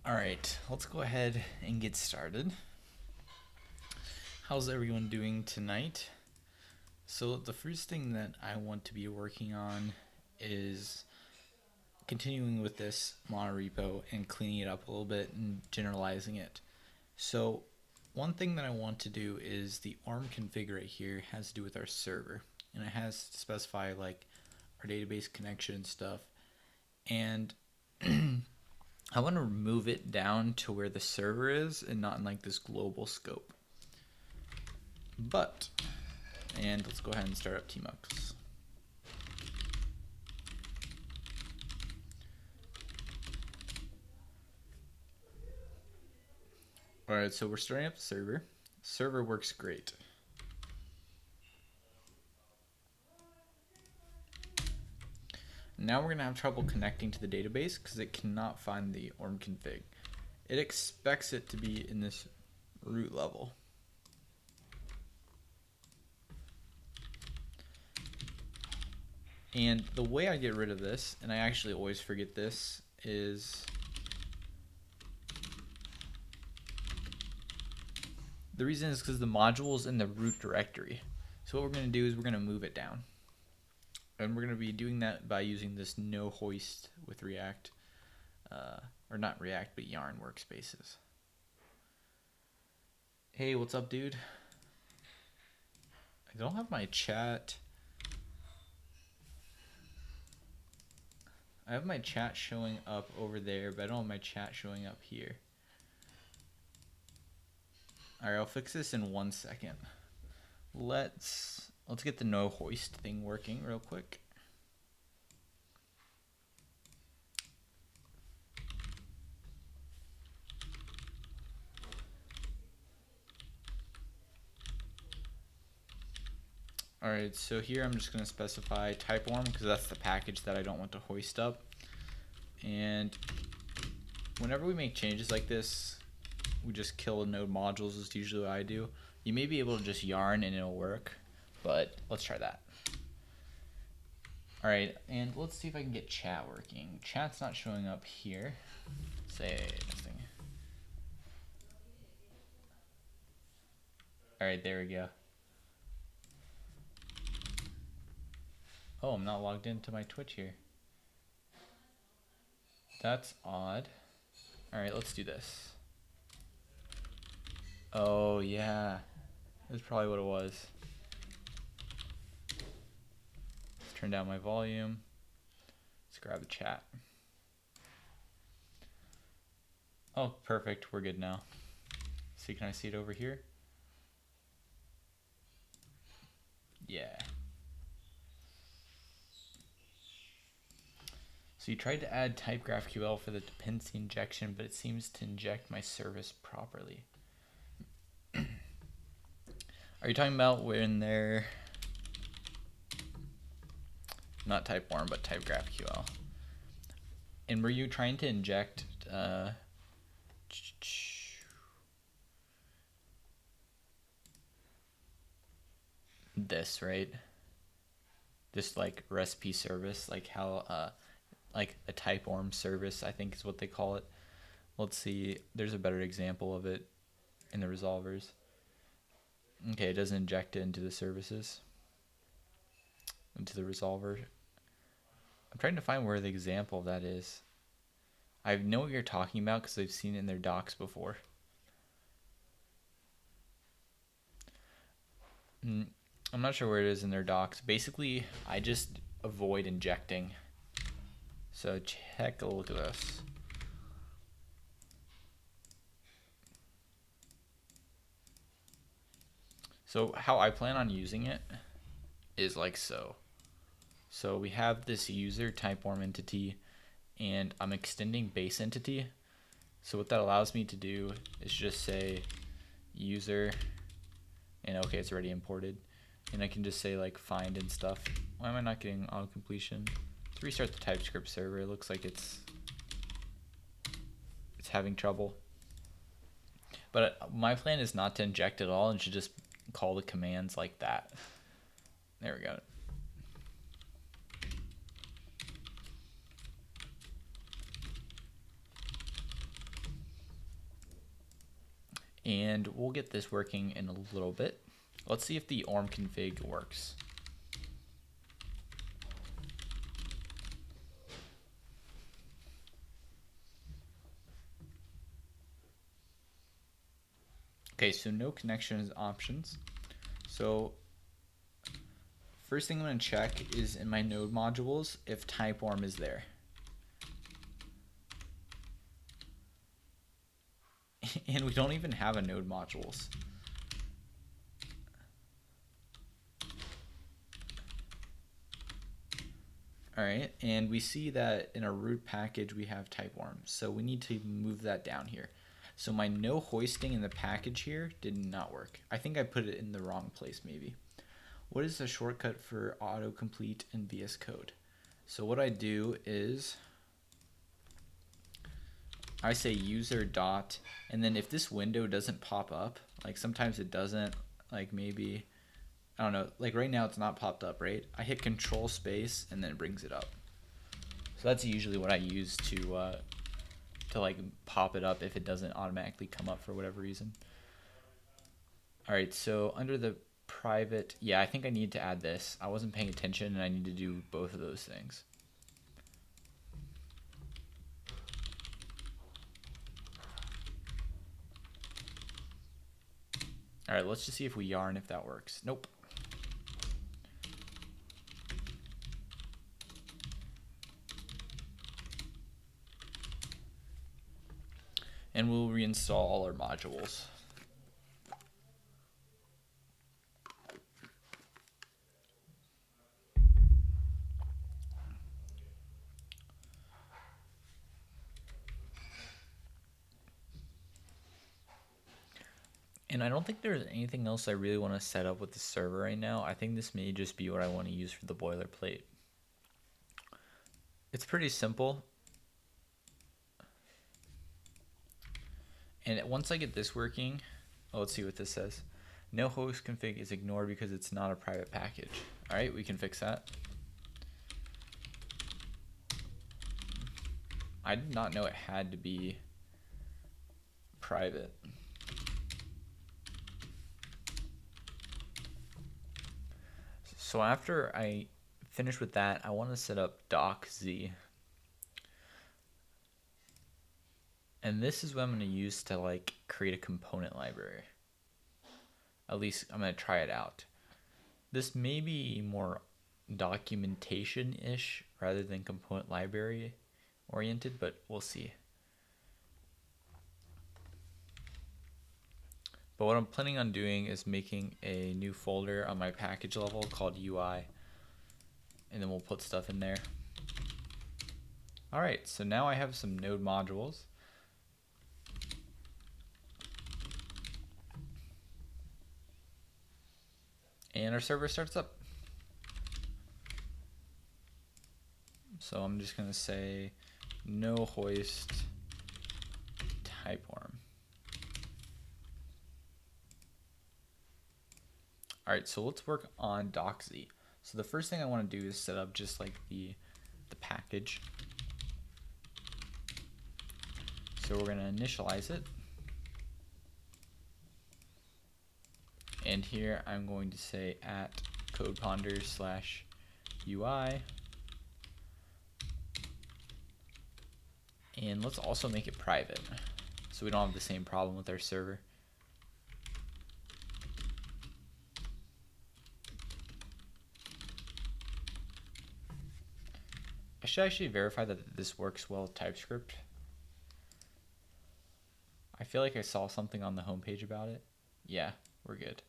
Alright, let's go ahead and get started. How's everyone doing tonight? So the first thing that I want to be working on is continuing with this monorepo and cleaning it up a little bit and generalizing it. So one thing that I want to do is the ARM config right here has to do with our server, and it has to specify like our database connection and stuff. And I want to move it down to where the server is and not in like this global scope. And let's go ahead and start up tmux. Alright, so we're starting up the server. Server works great. Now we're going to have trouble connecting to the database because it cannot find the ORM config. It expects it to be in this root level. And the way I get rid of this, and I actually always forget this, is the reason is because the module is in the root directory. So what we're going to do is we're going to move it down. And we're going to be doing that by using this no hoist with React, or not React, but Yarn workspaces. Hey, what's up, dude? I don't have my chat. I have my chat showing up over there, but I don't have my chat showing up here. Alright, I'll fix this in 1 second. Let's get the no hoist thing working real quick. Alright, so here I'm just going to specify type ORM because that's the package that I don't want to hoist up. And whenever we make changes like this, we just kill node modules is usually what I do. You may be able to just yarn and it'll work, but let's try that. Alright, and let's see if I can get chat working. Chat's not showing up here. Say this thing. Alright, there we go. Oh, I'm not logged into my Twitch here. That's odd. Alright, let's do this. Oh, yeah. That's probably what it was. Let's turn down my volume. Let's grab the chat. Oh, perfect. We're good now. See, can I see it over here? Yeah. So you tried to add type GraphQL for the dependency injection, but it seems to inject my service properly. Are you talking about when they're not type ORM, but type GraphQL? And were you trying to inject this, right? This like recipe service, like how like a type ORM service, I think is what they call it. Let's see, there's a better example of it in the resolvers. Okay, it doesn't inject it into the services, into the resolver. I'm trying to find where the example of that is. I know what you're talking about because I've seen it in their docs before. I'm not sure where it is in their docs. Basically, I just avoid injecting. So check a look at this. So how I plan on using it is like so. So we have this user type ORM entity, and I'm extending base entity. So what that allows me to do is just say user, and okay, it's already imported. And I can just say like find and stuff. Why am I not getting auto completion? Let's restart the TypeScript server. It looks like it's having trouble. But my plan is not to inject at all and should just call the commands like that. There we go. And we'll get this working in a little bit. Let's see if the ORM config works. Okay, so no connections options. So first thing I'm going to check is in my node modules if typeworm is there. And we don't even have a node modules. All right, and we see that in our root package we have typeworm, so we need to move that down here. So my no hoisting in the package here did not work. I think I put it in the wrong place maybe. What is the shortcut for autocomplete in VS Code? So what I do is I say user dot, and then if this window doesn't pop up, like sometimes it doesn't, like maybe, I don't know, like right now it's not popped up, right? I hit control space and then it brings it up. So that's usually what I use to like pop it up if it doesn't automatically come up for whatever reason. All right, so under the private, yeah, I think I need to add this. I wasn't paying attention and I need to do both of those things. All right, let's just see if we yarn if that works. Nope. And we'll reinstall all our modules. And I don't think there's anything else I really want to set up with the server right now. I think this may just be what I want to use for the boilerplate. It's pretty simple. And once I get this working, let's see what this says. No host config is ignored because it's not a private package. All right, we can fix that. I did not know it had to be private. So after I finish with that, I want to set up Docz. And this is what I'm going to use to like create a component library. At least I'm going to try it out. This may be more documentation-ish rather than component library oriented, but we'll see. But what I'm planning on doing is making a new folder on my package level called UI, and then we'll put stuff in there. All right, so now I have some node modules. And our server starts up. So I'm just going to say no hoist typeworm. All right, so let's work on Docz. So the first thing I want to do is set up just like the package. So we're going to initialize it. And here I'm going to say at codeponder/UI. And let's also make it private so we don't have the same problem with our server. I should actually verify that this works well with TypeScript. I feel like I saw something on the homepage about it. Yeah, we're good.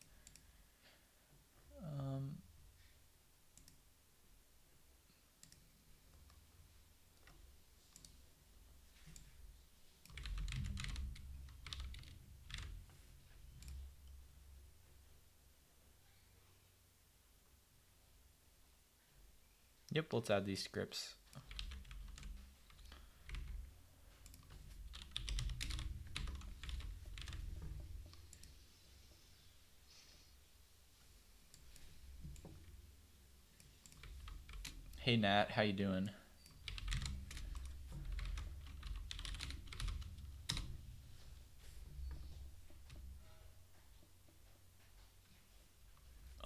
Yep, let's add these scripts. Hey Nat, how you doing?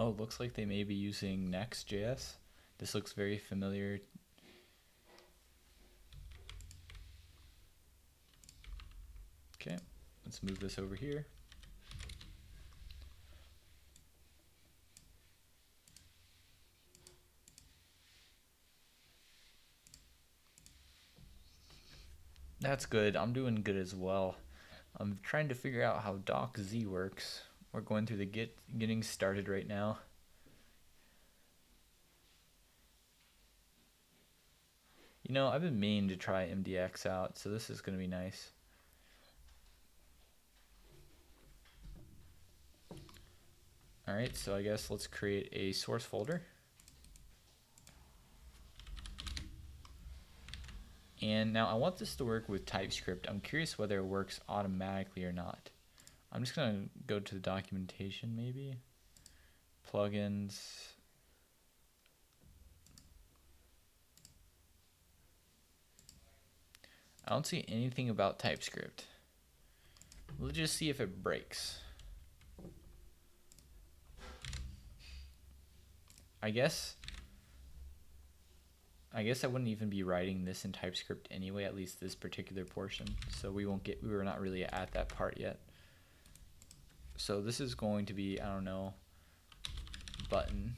Oh, it looks like they may be using Next.js. This looks very familiar. Okay, let's move this over here. That's good. I'm doing good as well. I'm trying to figure out how Docz works. We're going through the getting started right now. You know, I've been meaning to try MDX out, so this is going to be nice. Alright, so I guess let's create a source folder. And now I want this to work with TypeScript. I'm curious whether it works automatically or not. I'm just going to go to the documentation maybe. Plugins. I don't see anything about TypeScript. Let's just see if it breaks. I guess I wouldn't even be writing this in TypeScript anyway, at least this particular portion. So we were not really at that part yet. So this is going to be, I don't know, button.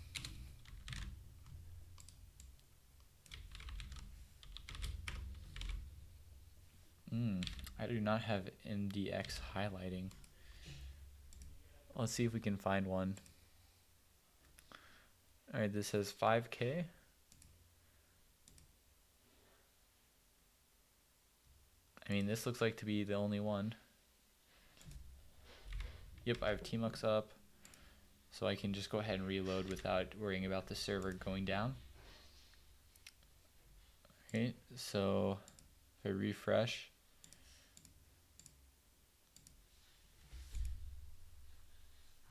I do not have MDX highlighting. Let's see if we can find one. Alright, this says 5K. I mean, this looks like to be the only one. Yep, I have tmux up, so I can just go ahead and reload without worrying about the server going down. Okay, so if I refresh,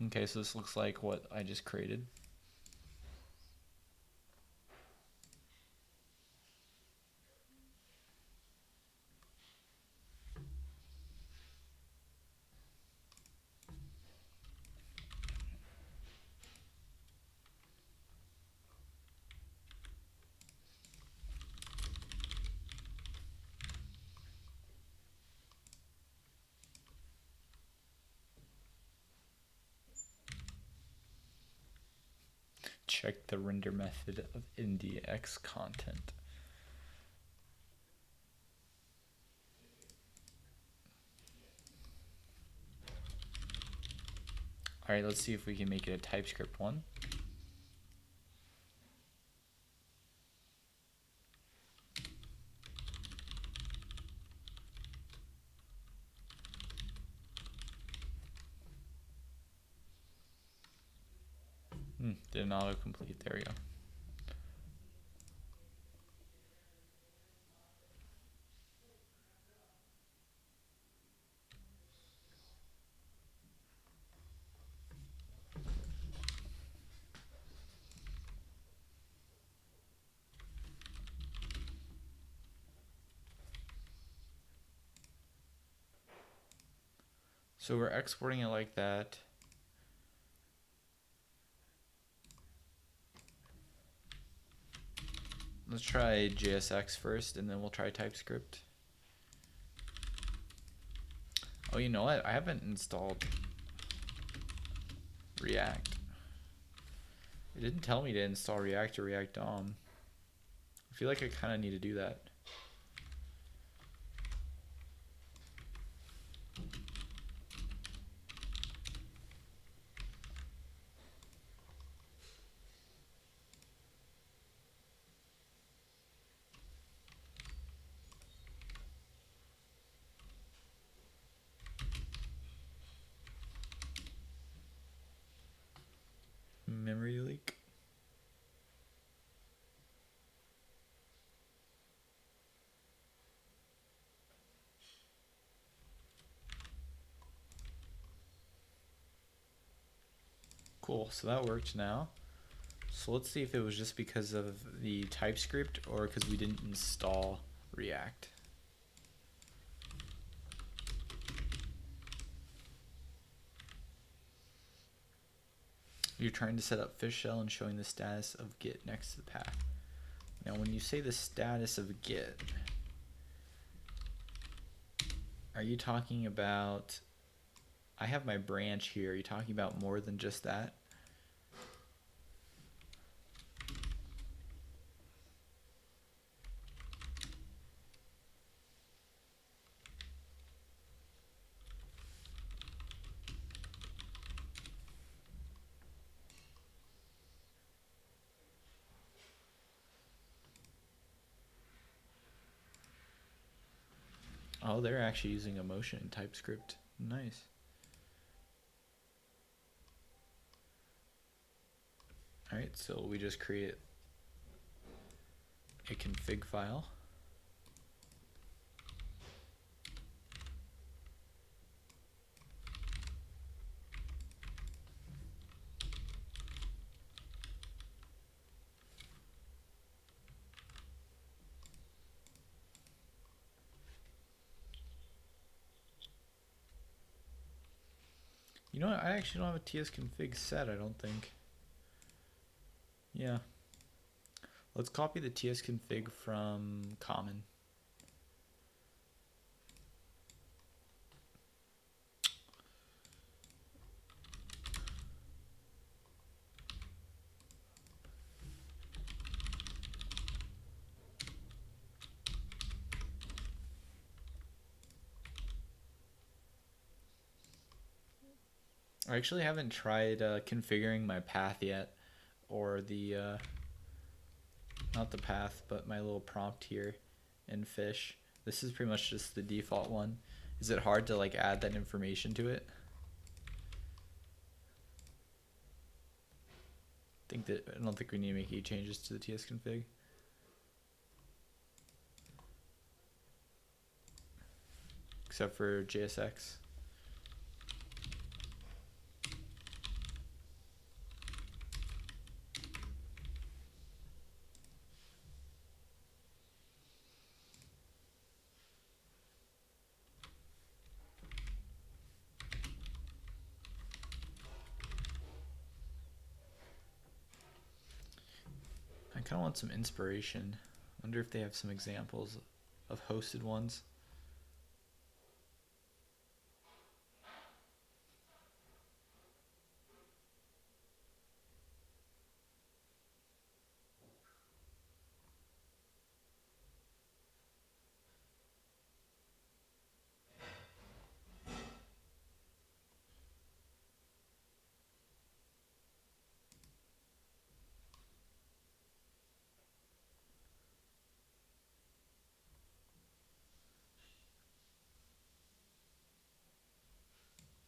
okay, so this looks like what I just created. Check the render method of MDX content. Alright, let's see if we can make it a TypeScript one. Didn't autocomplete. There we go. So we're exporting it like that. Let's try JSX first, and then we'll try TypeScript. Oh, you know what? I haven't installed React. It didn't tell me to install React or React DOM. I feel like I kind of need to do that. Memory leak. Cool, so that worked now. So let's see if it was just because of the TypeScript or because we didn't install React. You're trying to set up fish shell and showing the status of Git next to the path. Now when you say the status of Git, are you talking about, I have my branch here, are you talking about more than just that? Oh, they're actually using emotion in TypeScript. Nice. Alright, so we just create a config file. You know what? I actually don't have a tsconfig set, I don't think. Yeah. Let's copy the tsconfig from common. I actually haven't tried configuring my path yet, or the, not the path, but my little prompt here in fish. This is pretty much just the default one. Is it hard to like add that information to it? I don't think we need to make any changes to the tsconfig. Except for JSX. I kind of want some inspiration. Wonder if they have some examples of hosted ones.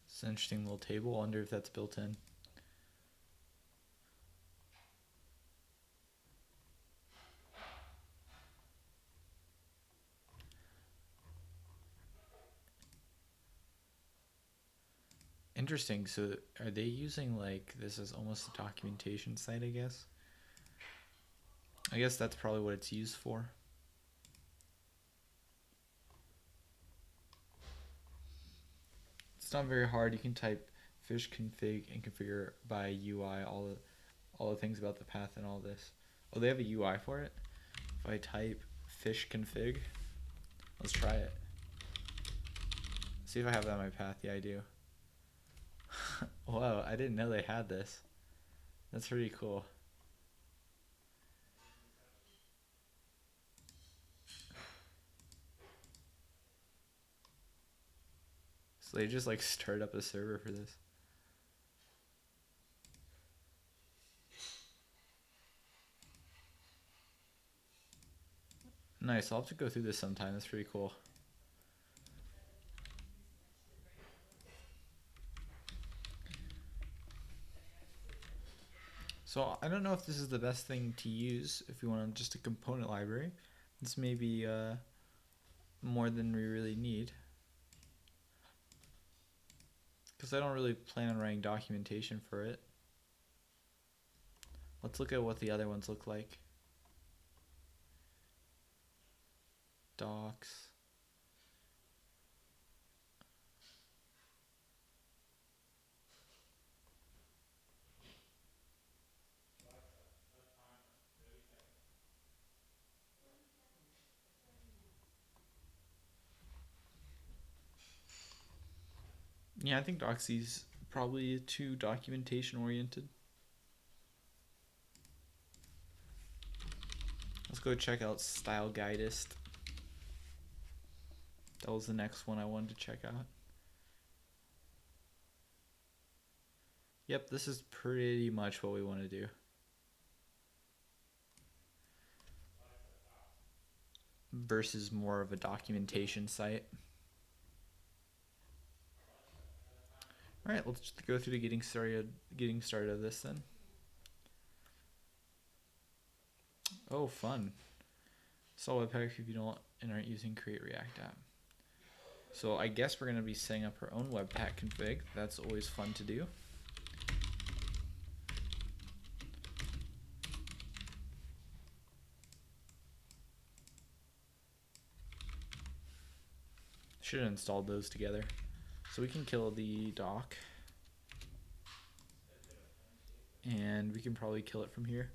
It's an interesting little table. I wonder if that's built in. Interesting. So are they using like this as almost a documentation site, I guess? I guess that's probably what it's used for. It's not very hard. You can type fish config and configure by UI all the things about the path and all this. Oh, they have a UI for it? If I type fish config, let's try it. See if I have that on my path. Yeah, I do. Whoa, I didn't know they had this. That's pretty cool. So they just like started up a server for this. Nice, I'll have to go through this sometime. That's pretty cool. So I don't know if this is the best thing to use if you want just a component library. This may be more than we really need. Because I don't really plan on writing documentation for it. Let's look at what the other ones look like. Docz. Yeah, I think Doxy's probably too documentation oriented. Let's go check out Styleguidist. That was the next one I wanted to check out. Yep, this is pretty much what we want to do. Versus more of a documentation site. Alright, let's just go through the getting started of this then. Oh, fun. Install Webpack if you don't and aren't using Create React app. So I guess we're going to be setting up our own Webpack config. That's always fun to do. Should have installed those together. So we can kill the doc. And we can probably kill it from here.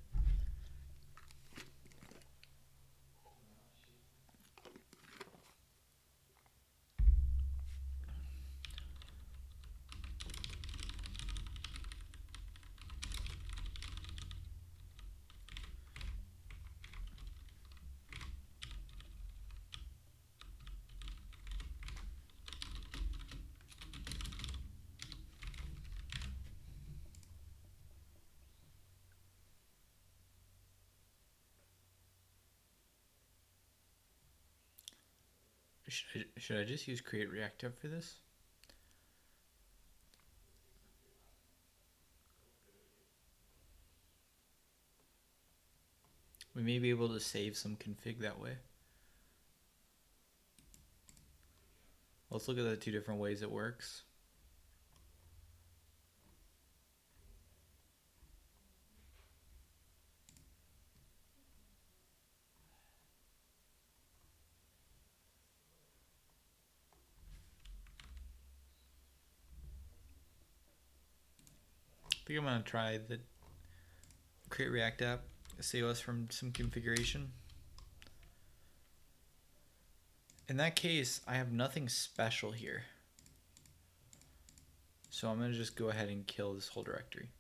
Should I just use Create React app for this? We may be able to save some config that way. Let's look at the two different ways it works. I think I'm going to try the Create React app, save us from some configuration. In that case, I have nothing special here. So I'm going to just go ahead and kill this whole directory.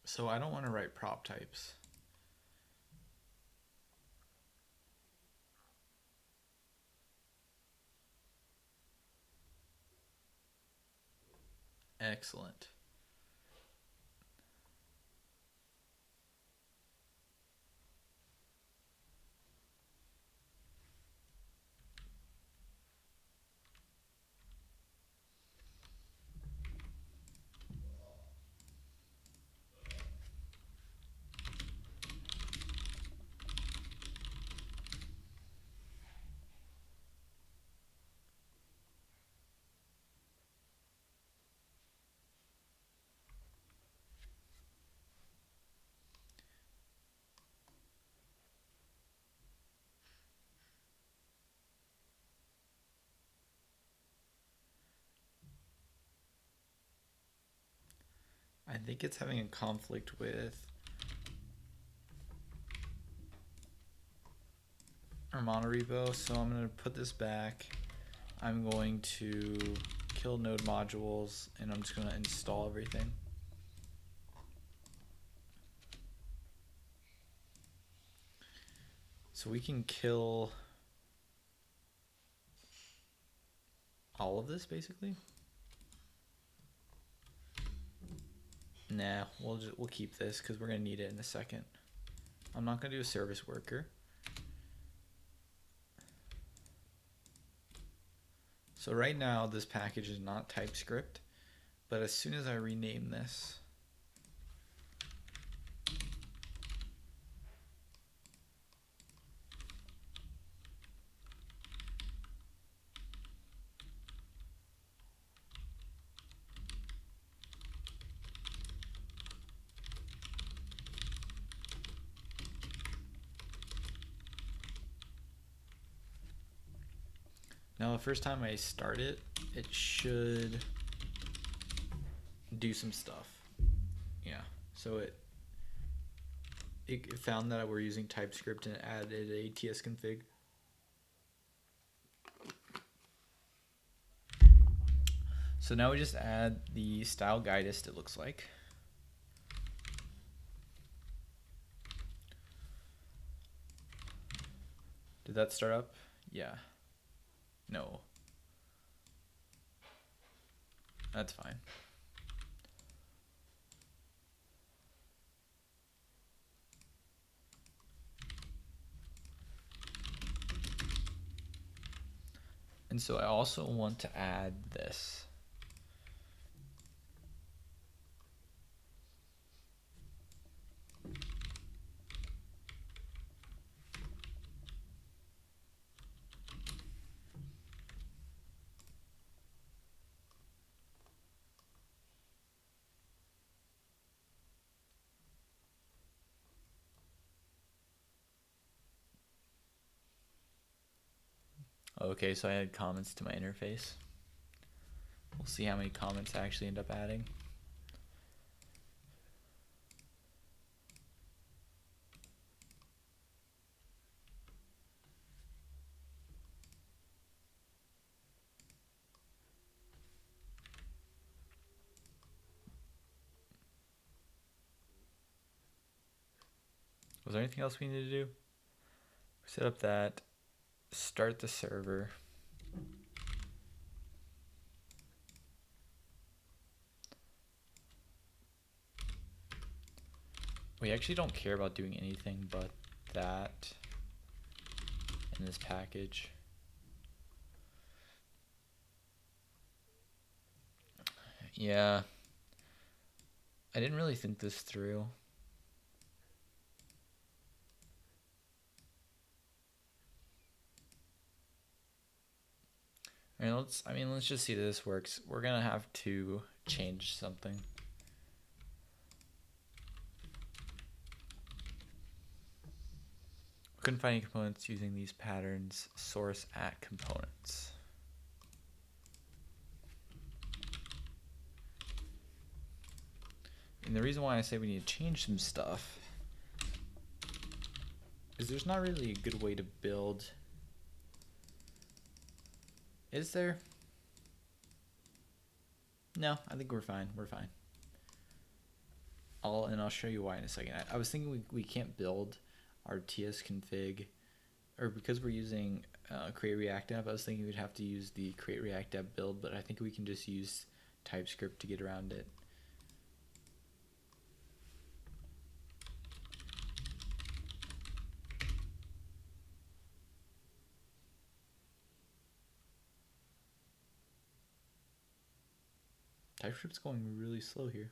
So I don't want to write prop types. Excellent. I think it's having a conflict with our monorepo, so I'm going to put this back. I'm going to kill node modules, and I'm just going to install everything. So we can kill all of this basically. Nah, we'll keep this because we're gonna need it in a second. I'm not going to do a service worker. So right now this package is not TypeScript, but as soon as I rename this, now the first time I start it, it should do some stuff. Yeah, so it found that we're using TypeScript and added a tsconfig. So now we just add the Styleguidist, it looks like. Did that start up? Yeah. No. That's fine. And so I also want to add this. Okay, so I add comments to my interface. We'll see how many comments I actually end up adding. Was there anything else we need to do? Set up that, start the server. We actually don't care about doing anything but that in this package. Yeah, I didn't really think this through. And let's just see that this works. We're gonna have to change something. We couldn't find any components using these patterns. Source at components. And the reason why I say we need to change some stuff is there's not really a good way to build. Is there? No, I think we're fine. We're fine. I'll show you why in a second. I was thinking we can't build our tsconfig, or because we're using create react app, I was thinking we'd have to use the create react app build, but I think we can just use TypeScript to get around it. TypeScript's going really slow here.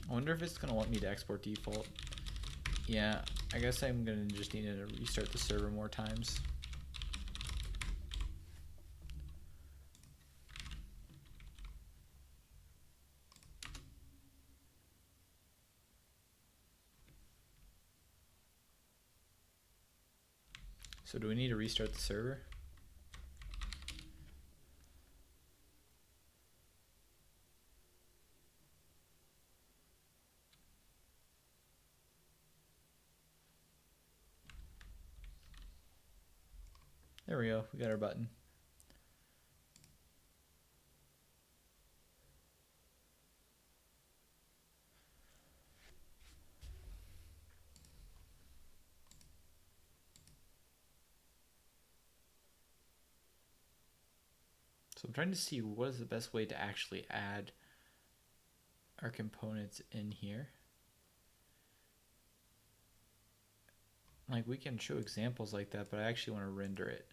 I wonder if it's going to want me to export default. Yeah, I guess I'm going to just need to restart the server more times. So do we need to restart the server? There we go, we got our button. So I'm trying to see what is the best way to actually add our components in here. Like, we can show examples like that, but I actually want to render it.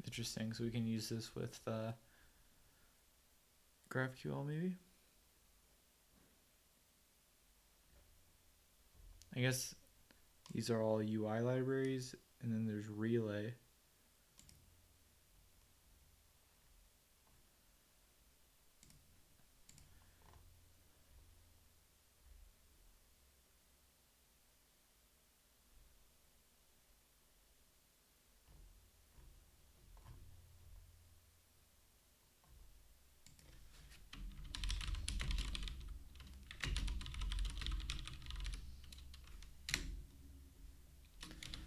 Interesting. So we can use this with GraphQL maybe. I guess these are all UI libraries, and then there's Relay.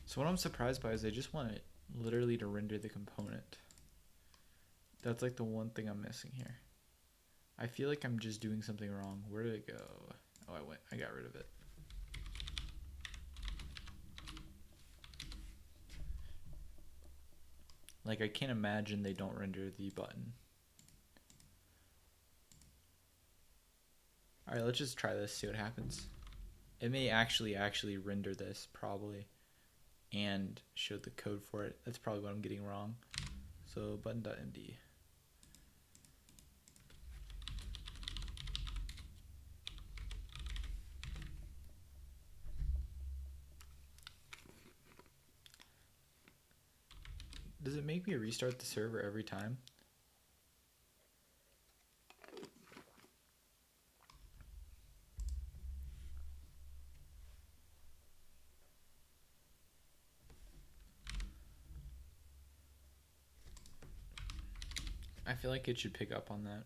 So what I'm surprised by is they just want it literally to render the component. That's like the one thing I'm missing here. I feel like I'm just doing something wrong. Where did it go? Oh, I got rid of it. Like, I can't imagine they don't render the button. All right, let's just try this, see what happens. It may actually render this probably and show the code for it. That's probably what I'm getting wrong. So button.md. Does it make me restart the server every time? I feel like it should pick up on that.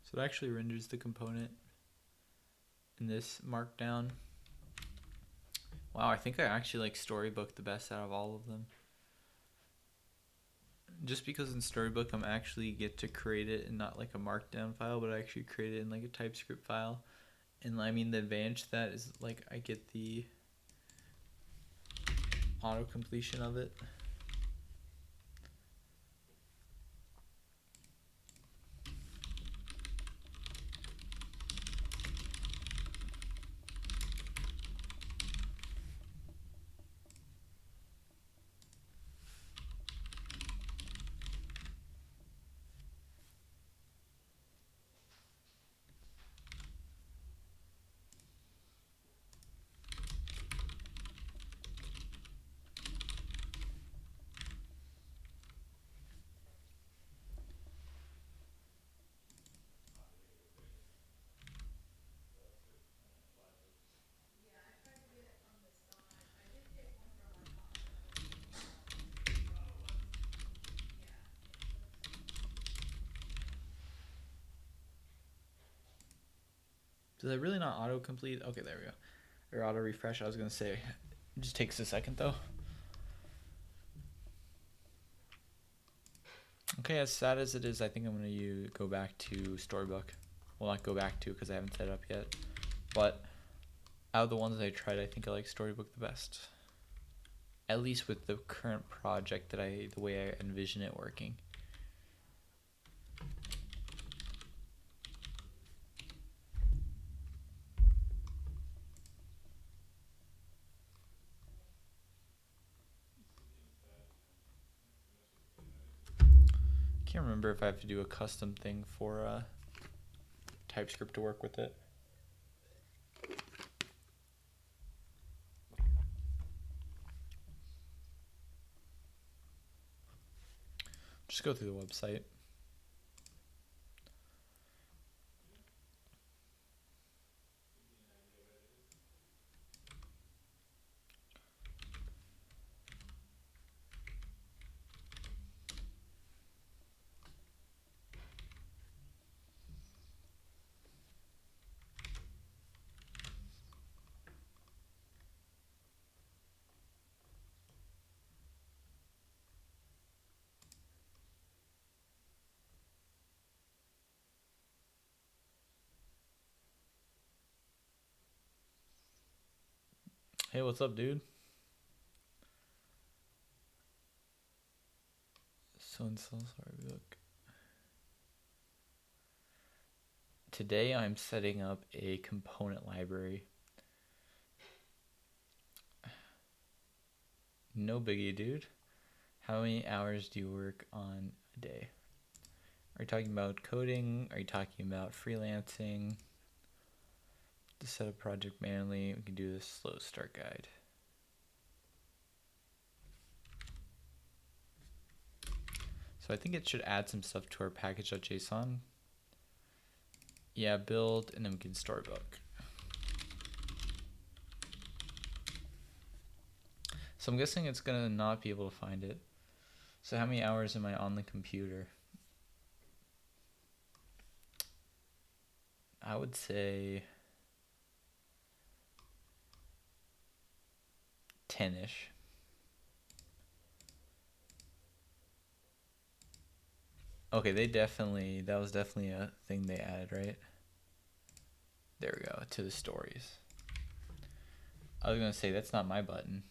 So it actually renders the component in this markdown. Wow, I think I actually like Storybook the best out of all of them. Just because in Storybook I'm actually get to create it in not like a markdown file, but I actually create it in like a TypeScript file. And I mean, the advantage to that is like I get the auto completion of it. Does it really not auto-complete? Okay, there we go. Or auto-refresh, I was going to say. It just takes a second, though. Okay, as sad as it is, I think I'm going to go back to Storybook. Well, not go back to, because I haven't set it up yet. But out of the ones I tried, I think I like Storybook the best. At least with the current project, the way I envision it working. can't remember if I have to do a custom thing for TypeScript to work with it. Just go through the website. Hey, what's up, dude? Storybook. Today I'm setting up a component library. No biggie, dude. How many hours do you work on a day? Are you talking about coding? Are you talking about freelancing? To set a project manually, we can do this slow start guide. So I think it should add some stuff to our package.json. Yeah, build, and then we can Storybook. So I'm guessing it's gonna not be able to find it. So how many hours am I on the computer? I would say 10-ish. Okay, that was definitely a thing they added, right? There we go, to the stories. I was gonna say, that's not my button.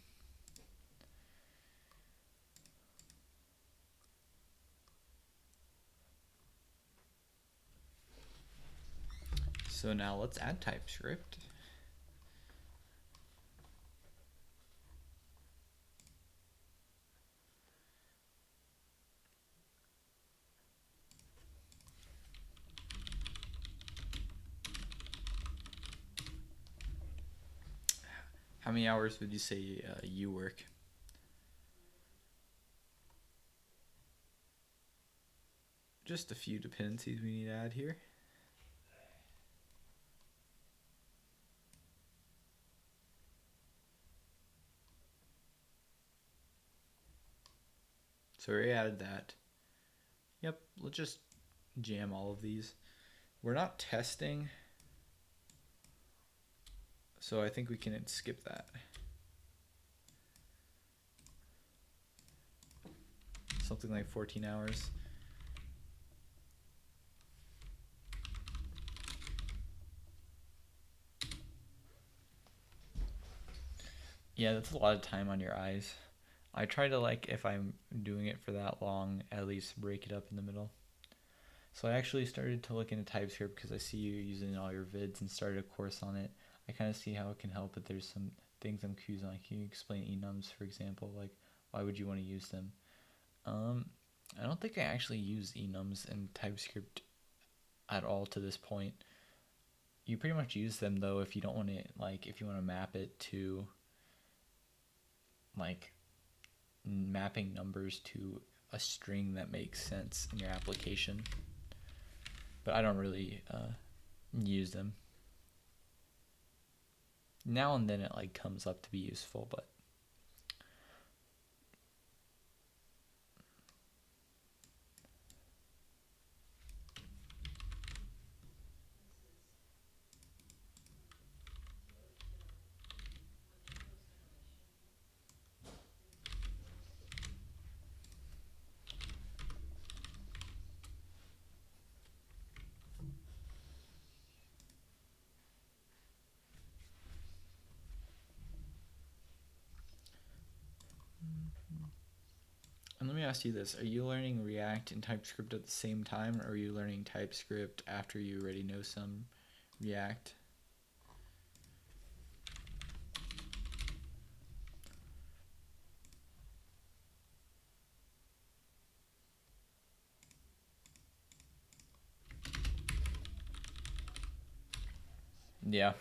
So now let's add TypeScript. How many hours would you say you work? Just a few dependencies we need to add here. So we already added that. Yep, let's just jam all of these. We're not testing, so I think we can skip that. Something like 14 hours. Yeah, that's a lot of time on your eyes. I try to, like, if I'm doing it for that long, at least break it up in the middle. So I actually started to look into TypeScript because I see you using all your vids and started a course on it. I kind of see how it can help, but there's some things I'm curious on. Can you explain enums, for example? Like, why would you want to use them? I don't think I actually use enums in TypeScript at all to this point. You pretty much use them, though, if you don't want to, like, if you want to map it to, like, mapping numbers to a string that makes sense in your application. But I don't really use them. Now and then it like comes up to be useful, but and let me ask you this. Are you learning React and TypeScript at the same time, or are you learning TypeScript after you already know some React? Yeah,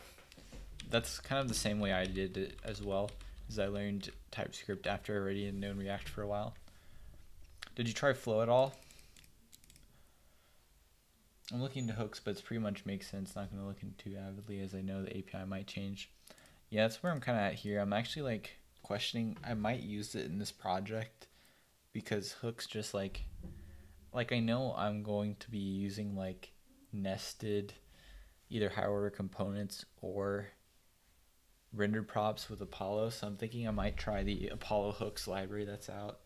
that's kind of the same way I did it as well, as I learned TypeScript after I already had known React for a while. Did you try Flow at all? I'm looking into hooks, but it's pretty much makes sense. Not going to look into too avidly as I know the API might change. Yeah, that's where I'm kind of at here. I'm actually like questioning. I might use it in this project because hooks just like I know I'm going to be using like nested either higher order components or rendered props with Apollo. So I'm thinking I might try the Apollo hooks library that's out.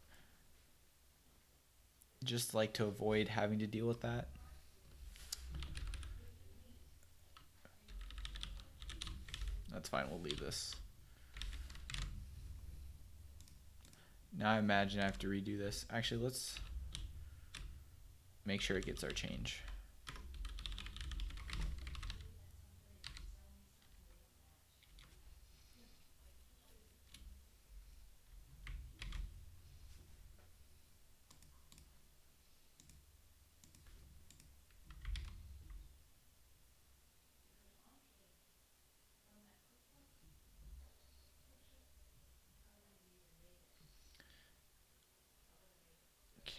Just like to avoid having to deal with that. That's fine, we'll leave this. Now I imagine I have to redo this. Actually, let's make sure it gets our change.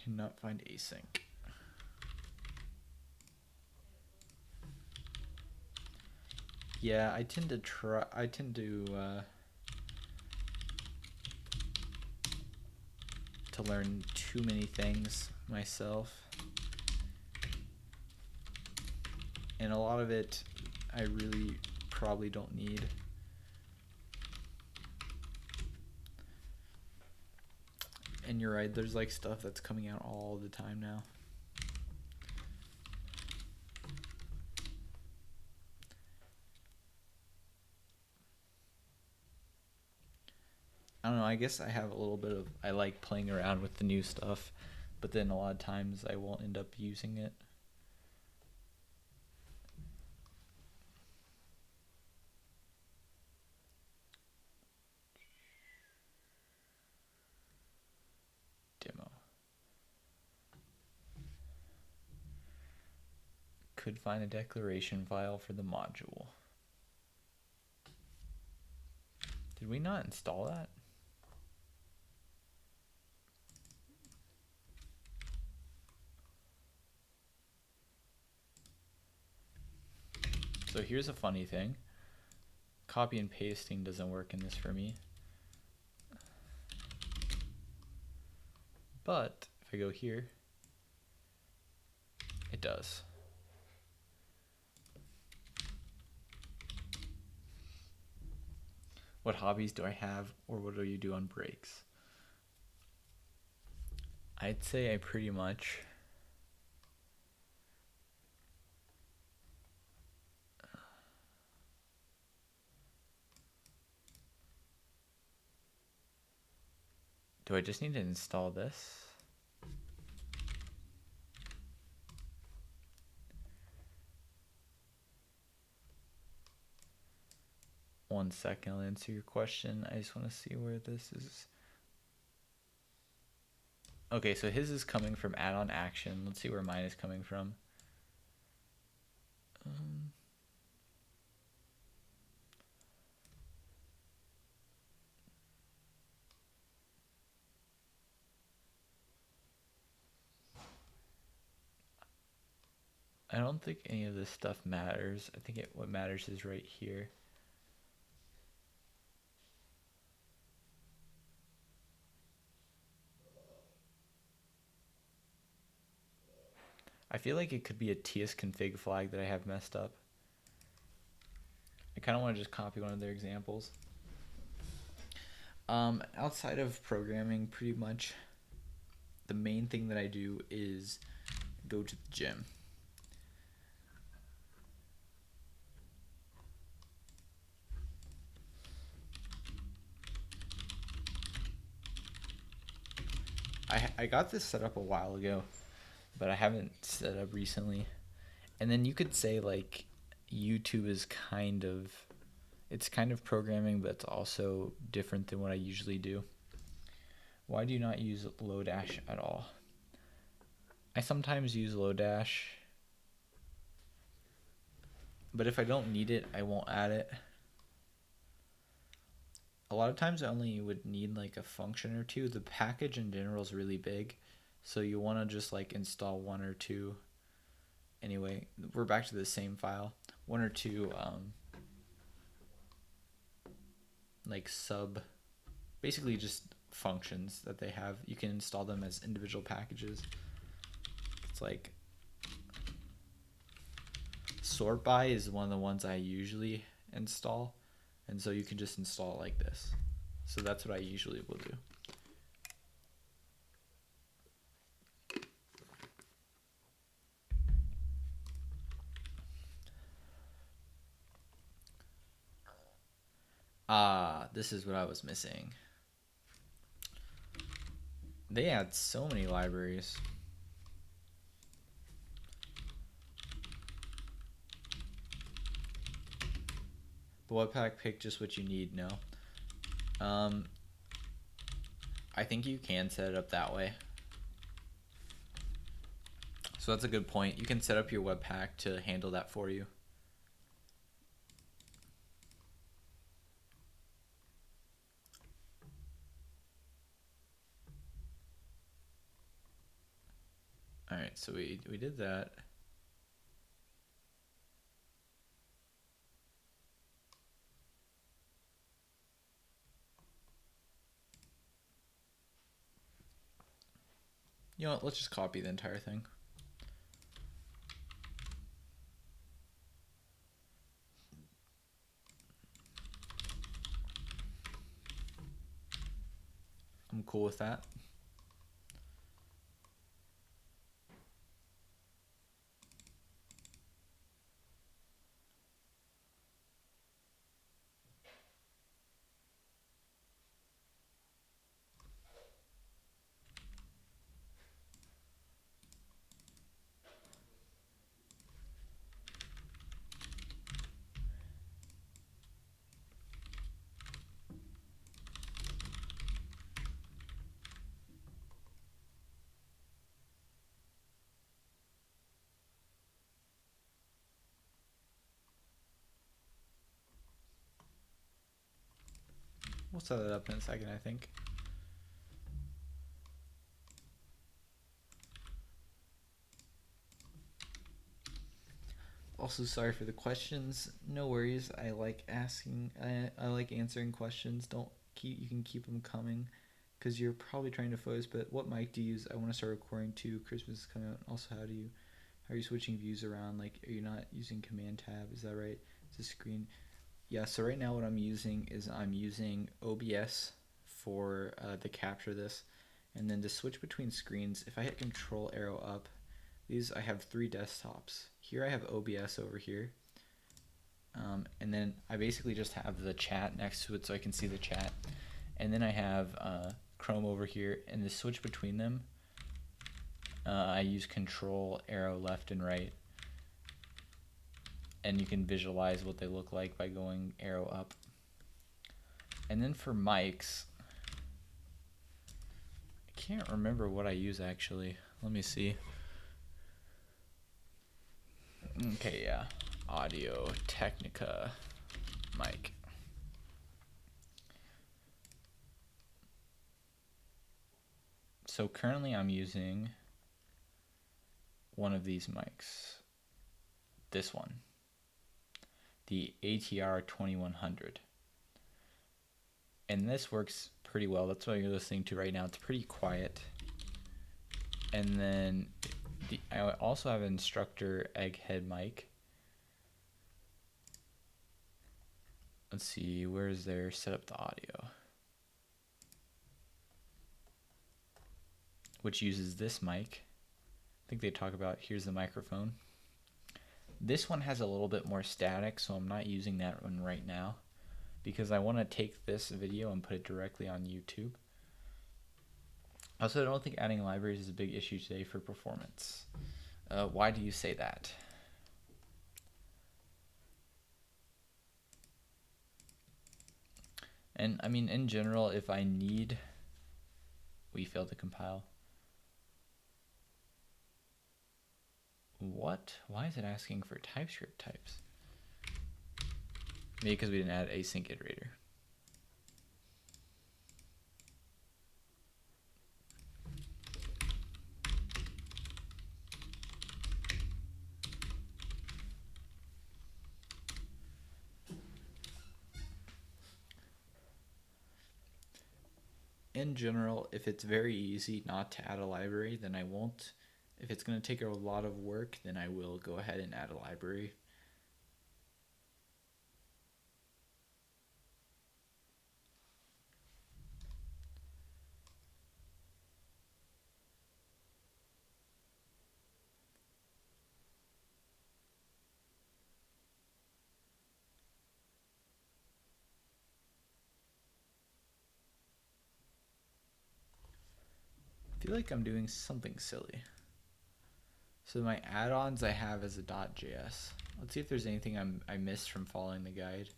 Cannot find async. Yeah, I tend to learn too many things myself. And a lot of it I really probably don't need. And you're right, there's like stuff that's coming out all the time now. I don't know, I guess I have a little bit of, I like playing around with the new stuff, but then a lot of times I won't end up using it. Demo. Could find a declaration file for the module. Did we not install that? So here's a funny thing. Copy and pasting doesn't work in this for me. But if I go here, it does. What hobbies do I have, or what do you do on breaks? I'd say I pretty much do I just need to install this? One second, I'll answer your question. I just want to see where this is. Okay, so his is coming from add-on action. Let's see where mine is coming from. I don't think any of this stuff matters. I think what matters is right here. I feel like it could be a tsconfig flag that I have messed up. I kind of want to just copy one of their examples. Outside of programming, pretty much the main thing that I do is go to the gym. I got this set up a while ago, but I haven't set up recently. And then you could say like YouTube is kind of programming, but it's also different than what I usually do. Why do you not use Lodash at all? I sometimes use Lodash. But if I don't need it, I won't add it. A lot of times I only would need like a function or two. The package in general is really big, so you want to just like install one or two. Anyway, we're back to the same file. One or two like basically just functions that they have. You can install them as individual packages. It's like sort by is one of the ones I usually install, and so you can just install it like this. So that's what I usually will do. This is what I was missing. They add so many libraries. The Webpack pick just what you need, no. I think you can set it up that way. So that's a good point. You can set up your Webpack to handle that for you. All right, so we did that. You know what, let's just copy the entire thing. I'm cool with that. We'll set it up in a second, I think. Also, sorry for the questions. No worries. I like asking. I like answering questions. You can keep them coming, because you're probably trying to focus. But what mic do you use? I want to start recording too. Christmas is coming out. Also, how are you switching views around? Like, are you not using Command Tab? Is that right? It's a screen. Yeah. So right now, what I'm using is OBS for the capture this, and then to switch between screens. If I hit Control arrow up. I have 3 desktops. Here I have OBS over here. And then I basically just have the chat next to it so I can see the chat. And then I have Chrome over here. And to switch between them, I use Control arrow left and right. And you can visualize what they look like by going arrow up. And then for mics, I can't remember what I use actually. Let me see. Okay, yeah. Audio Technica mic. So currently I'm using one of these mics. This one. The ATR 2100. And this works pretty well. That's what you're listening to right now. It's pretty quiet. And then I also have an Instructor Egghead mic. Let's see, where is there set up the audio? Which uses this mic. I think they talk about, here's the microphone. This one has a little bit more static, so I'm not using that one right now, because I want to take this video and put it directly on YouTube. Also, I don't think adding libraries is a big issue today for performance. Why do you say that? And I mean, in general, if I need, we failed to compile. What? Why is it asking for TypeScript types? Maybe because we didn't add async iterator. In general, if it's very easy not to add a library, then I won't. If it's going to take a lot of work, then I will go ahead and add a library. I feel like I'm doing something silly. So my add-ons I have as a .js. Let's see if there's anything I missed from following the guide.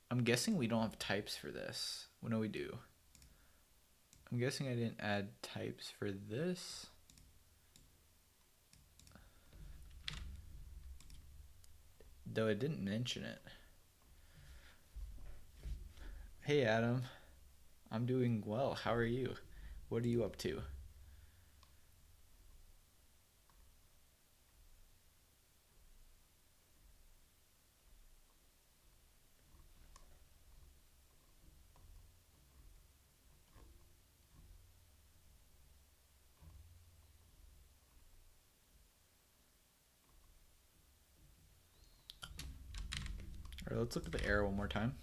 I'm guessing we don't have types for this. What do we do? I'm guessing I didn't add types for this. Though it didn't mention it. Hey Adam, I'm doing well. How are you? What are you up to? Alright, let's look at the error one more time.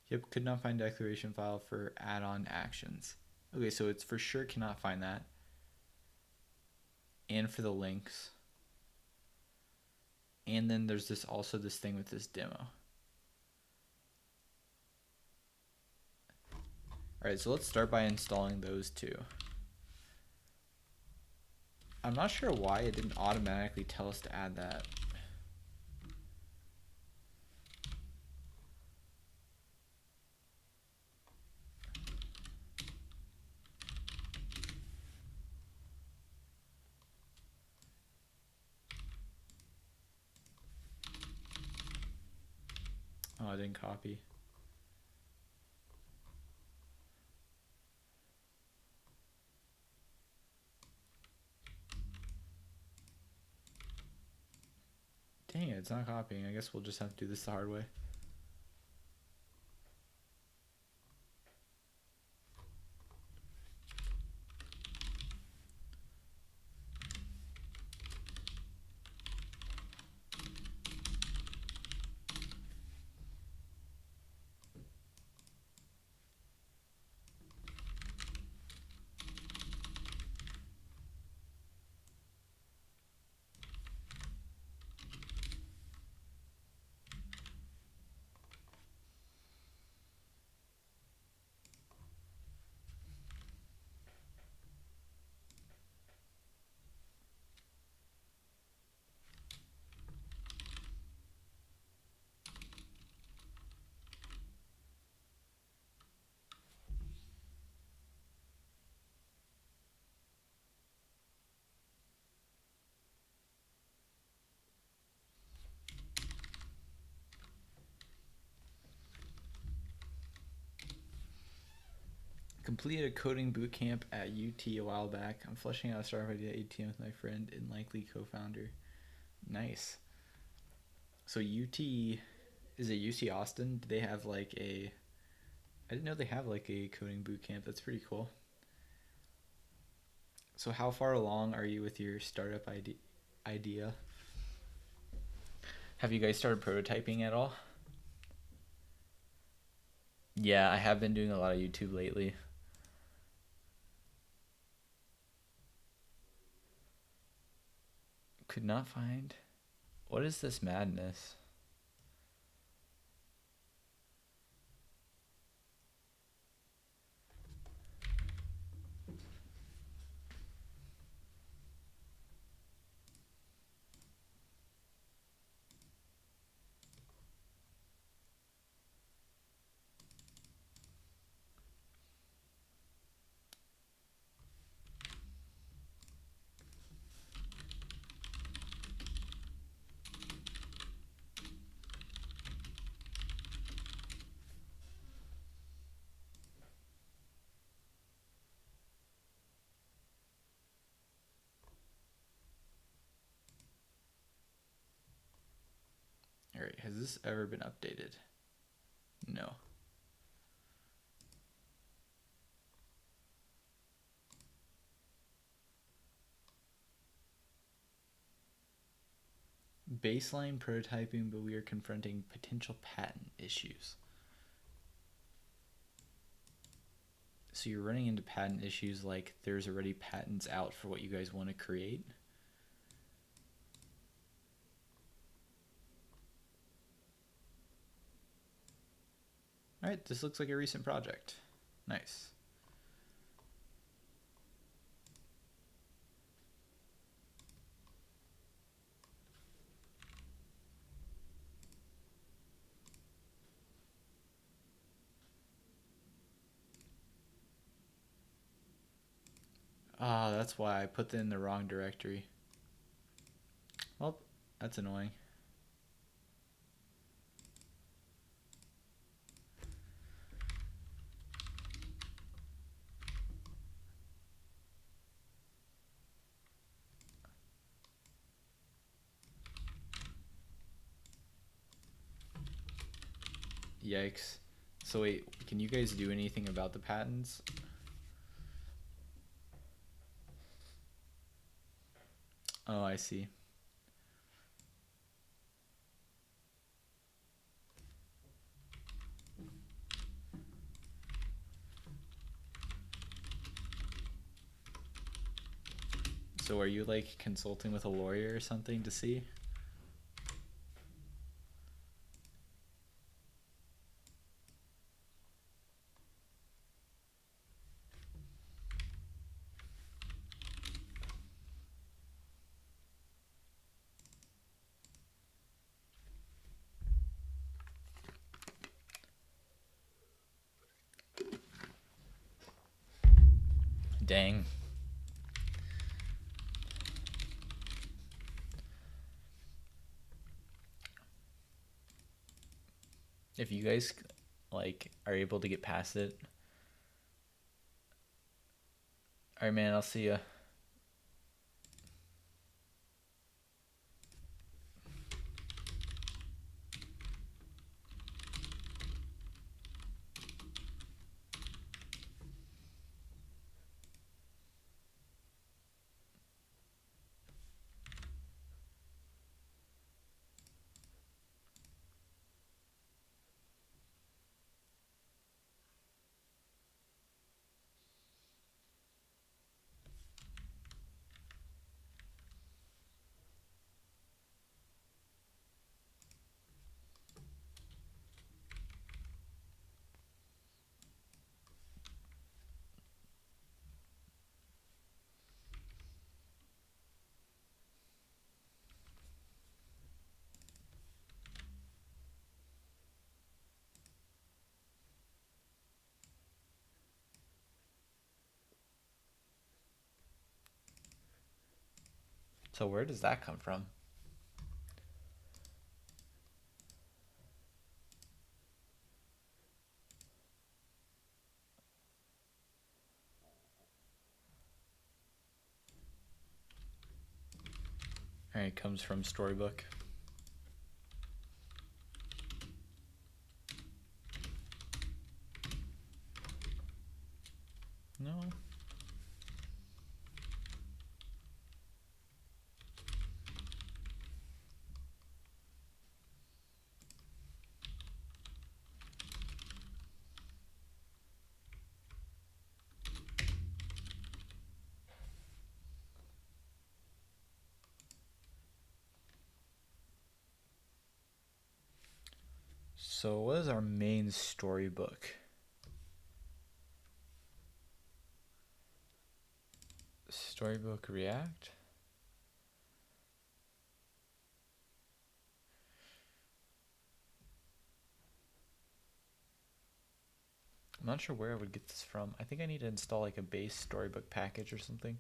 Yep, could not find declaration file for add-on actions. Okay, so it's for sure cannot find that. And for the links. And then there's also this thing with this demo. Alright, so let's start by installing those two. I'm not sure why it didn't automatically tell us to add that. Oh, I didn't copy. Dang it, it's not copying. I guess we'll just have to do this the hard way. Completed a coding bootcamp at UT a while back. I'm fleshing out a startup idea at ATM with my friend and likely co-founder. Nice. So UT, is it UC Austin? Do they have like a... I didn't know they have like a coding bootcamp. That's pretty cool. So how far along are you with your startup idea? Have you guys started prototyping at all? Yeah, I have been doing a lot of YouTube lately. Could not find. What is this madness? Alright, has this ever been updated? No. Baseline prototyping, but we are confronting potential patent issues. So you're running into patent issues like there's already patents out for what you guys want to create? Alright, this looks like a recent project. Nice. Ah, that's why I put it in the wrong directory. Well, that's annoying. Yikes. So wait, can you guys do anything about the patents? Oh, I see. So are you like consulting with a lawyer or something to see? Dang. If you guys like are able to get past it. Alright man, I'll see ya. So where does that come from? Alright, it comes from Storybook. No. So what is our main storybook? Storybook React? I'm not sure where I would get this from. I think I need to install like a base storybook package or something.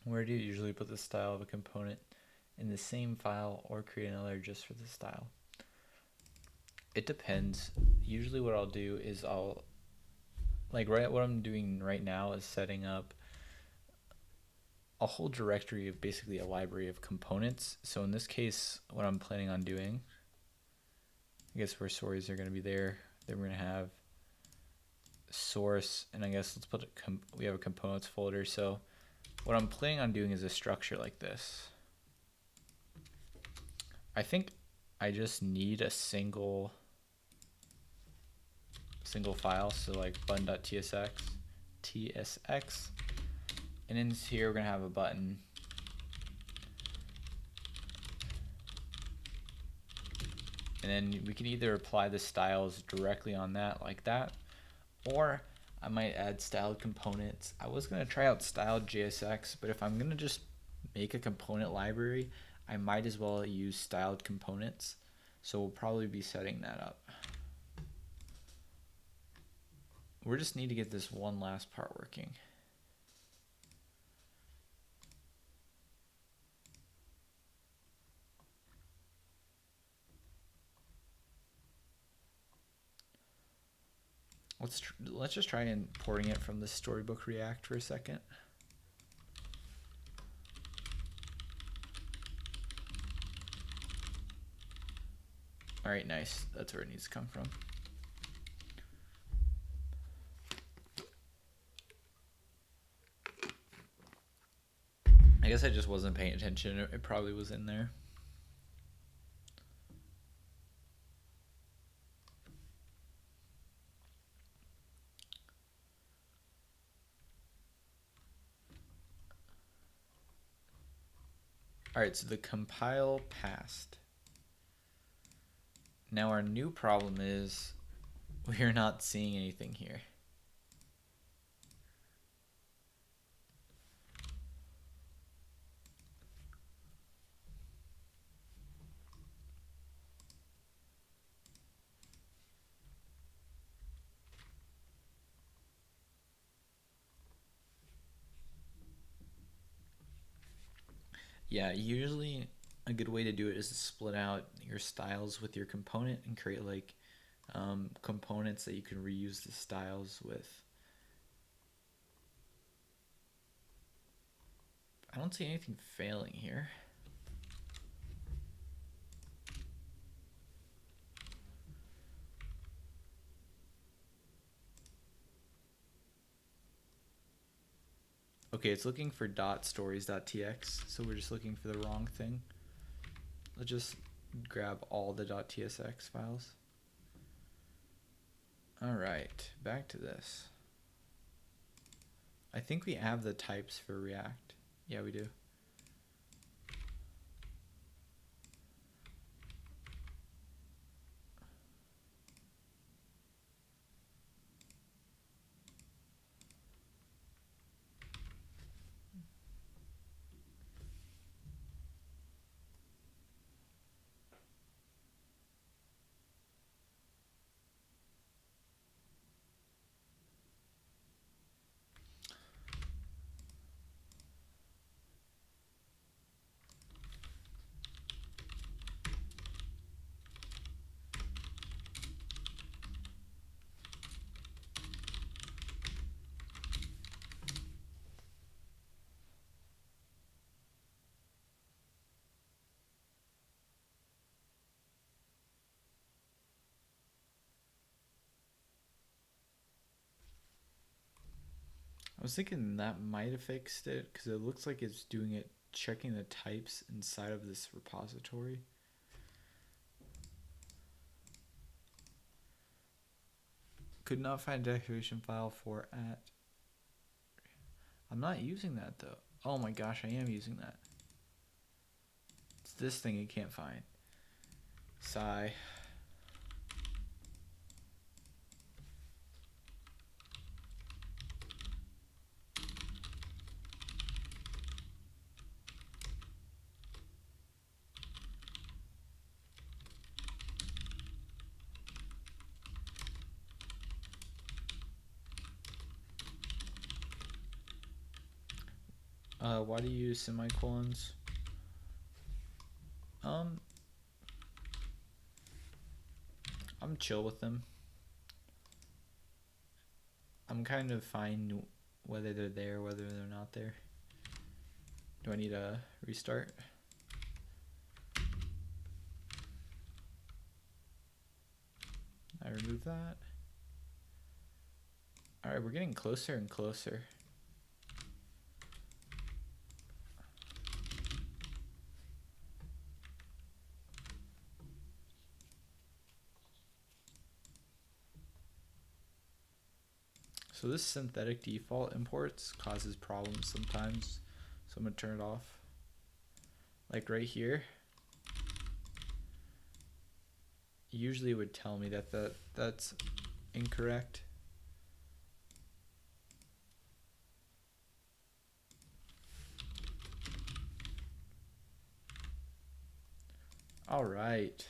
Where do you usually put the style of a component? In the same file or create another just for the style? It depends. Usually what I'll do is what I'm doing right now is setting up a whole directory of basically a library of components. So in this case, what I'm planning on doing, I guess where stories are going to be there, then we're going to have source, and I guess let's put we have a components folder. So what I'm planning on doing is a structure like this. I think I just need a single file, so like button.tsx, and in here we're gonna have a button. And then we can either apply the styles directly on that like that, or I might add styled components. I was gonna try out styled JSX, but if I'm gonna just make a component library, I might as well use styled components. So we'll probably be setting that up. We just need to get this one last part working. Let's just try importing it from the Storybook React for a second. All right, nice. That's where it needs to come from. I guess I just wasn't paying attention. It probably was in there. All right, so the compile passed. Now our new problem is we're not seeing anything here. Yeah, usually a good way to do it is to split out your styles with your component and create like components that you can reuse the styles with. I don't see anything failing here. Okay, it's looking for .stories.tx, so we're just looking for the wrong thing. Let's just grab all the .tsx files. All right, back to this. I think we have the types for React. Yeah, we do. was thinking that might have fixed it because it looks like it's doing it, checking the types inside of this repository. Could not find declaration file for at. I'm not using that though. Oh my gosh, I am using that. It's this thing it can't find. Sigh. Why do you use semicolons? I'm chill with them. I'm kind of fine whether they're there, whether they're not there. Do I need a restart? I remove that. Alright, we're getting closer and closer. So this synthetic default imports causes problems sometimes. So I'm gonna turn it off. Like right here. Usually it would tell me that that's incorrect. All right.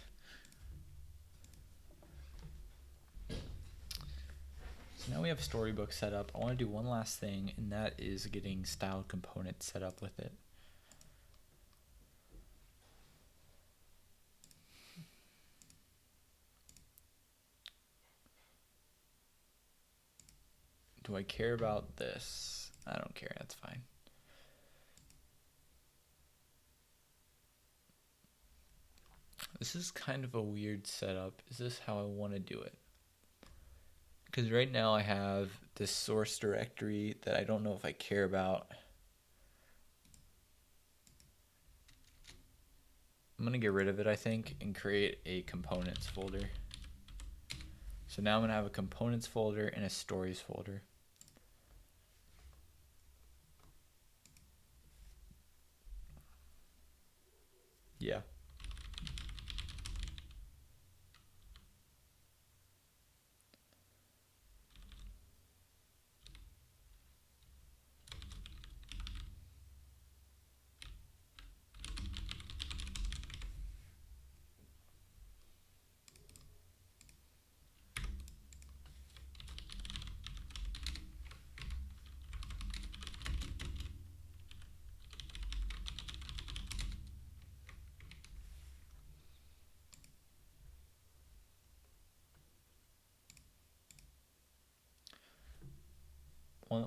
So now we have Storybook set up. I want to do one last thing, and that is getting styled components set up with it. Do I care about this? I don't care, that's fine. This is kind of a weird setup. Is this how I want to do it? Because right now I have this source directory that I don't know if I care about. I'm going to get rid of it, I think, and create a components folder. So now I'm going to have a components folder and a stories folder. Yeah.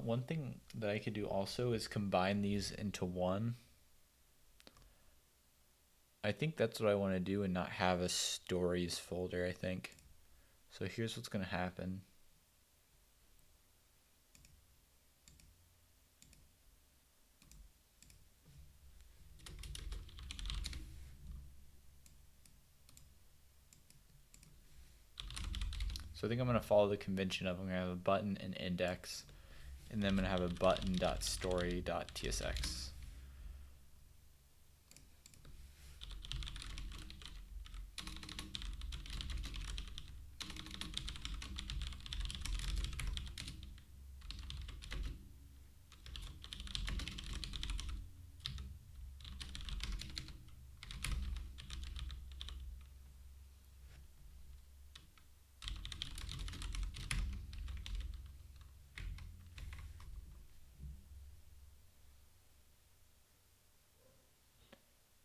One thing that I could do also is combine these into one. I think that's what I want to do and not have a stories folder, I think. So here's what's going to happen. So I think I'm going to follow the convention of I'm going to have a button and index, and then I'm going to have a button.story.tsx.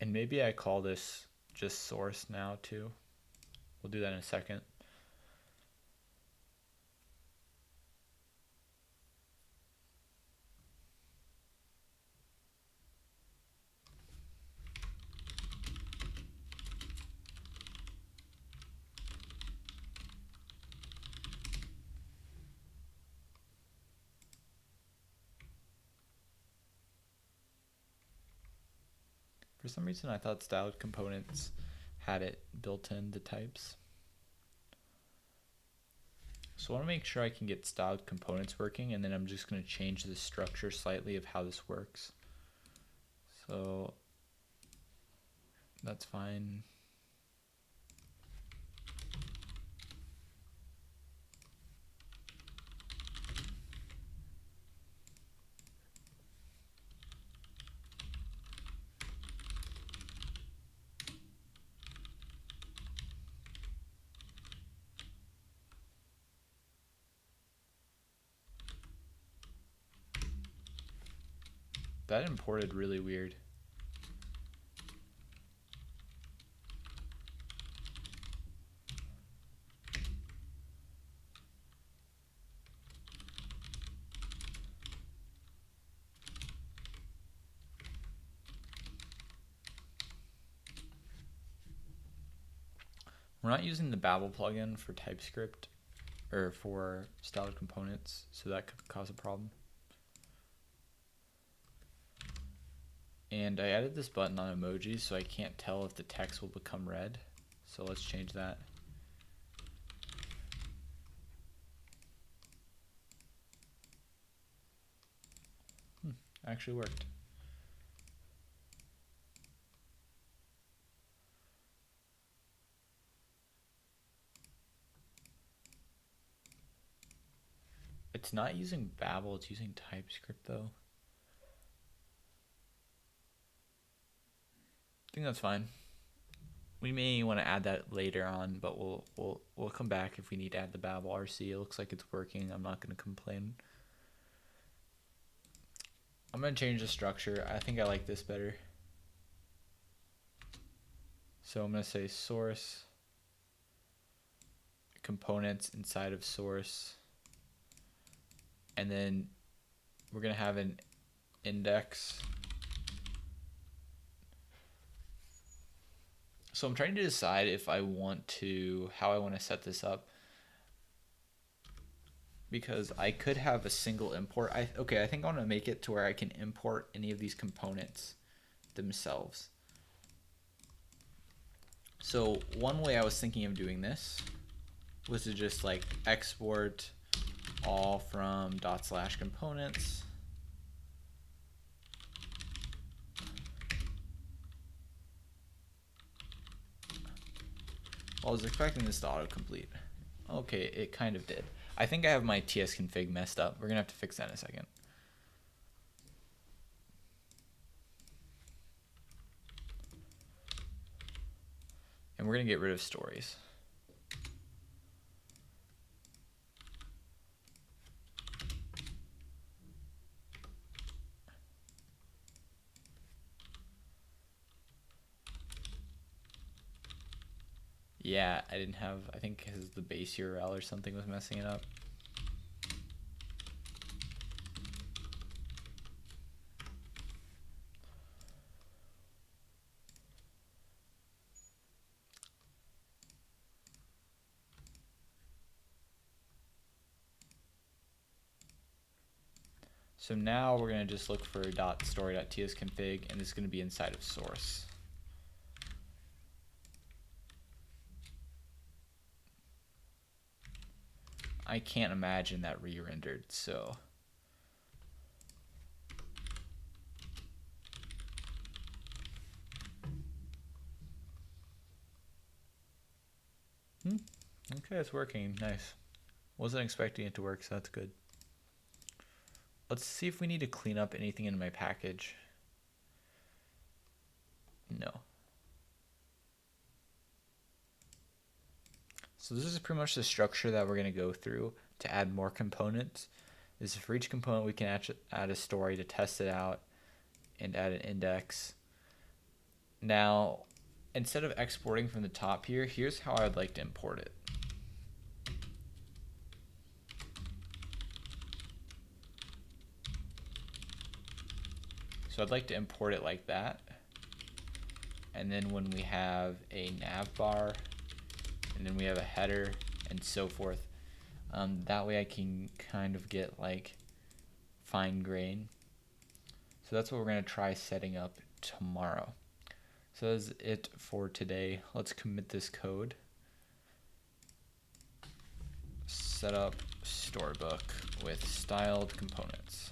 And maybe I call this just source now too. We'll do that in a second. For some reason, I thought styled components had it built in the types. So I want to make sure I can get styled components working, and then I'm just going to change the structure slightly of how this works. So that's fine. That imported really weird. We're not using the Babel plugin for TypeScript or for styled components, so that could cause a problem. And I added this button on emojis, so I can't tell if the text will become red. So let's change that. Actually worked. It's not using Babel, it's using TypeScript though. I think that's fine. We may want to add that later on, but we'll come back if we need to add the Babel RC. It looks like it's working. I'm not going to complain. I'm going to change the structure. I think I like this better. So I'm going to say source components inside of source, and then we're going to have an index. So I'm trying to decide if I want to, how I want to set this up, because I could have a single import. I think I want to make it to where I can import any of these components themselves. So one way I was thinking of doing this was to just like export all from ./components. I was expecting this to autocomplete. Okay, it kind of did. I think I have my tsconfig messed up. We're gonna have to fix that in a second. And we're gonna get rid of stories. Yeah, I didn't have, I think because the base URL or something was messing it up. So now we're going to just look for .story.tsconfig, and this is going to be inside of source. I can't imagine that re-rendered, so okay, it's working. Nice. Wasn't expecting it to work, so that's good. Let's see if we need to clean up anything in my package. No. So this is pretty much the structure that we're going to go through to add more components. This is for each component we can add a story to test it out and add an index. Now, instead of exporting from the top here, here's how I would like to import it. So I'd like to import it like that. And then when we have a nav bar, and then we have a header and so forth, that way I can kind of get like fine grain. So that's what we're going to try setting up tomorrow. So that's it for today. Let's commit this code. Set up Storybook with styled components.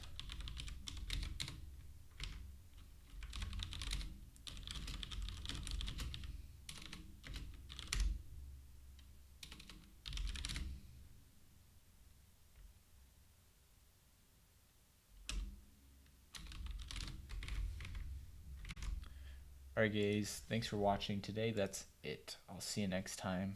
Alright guys, thanks for watching today. That's it. I'll see you next time.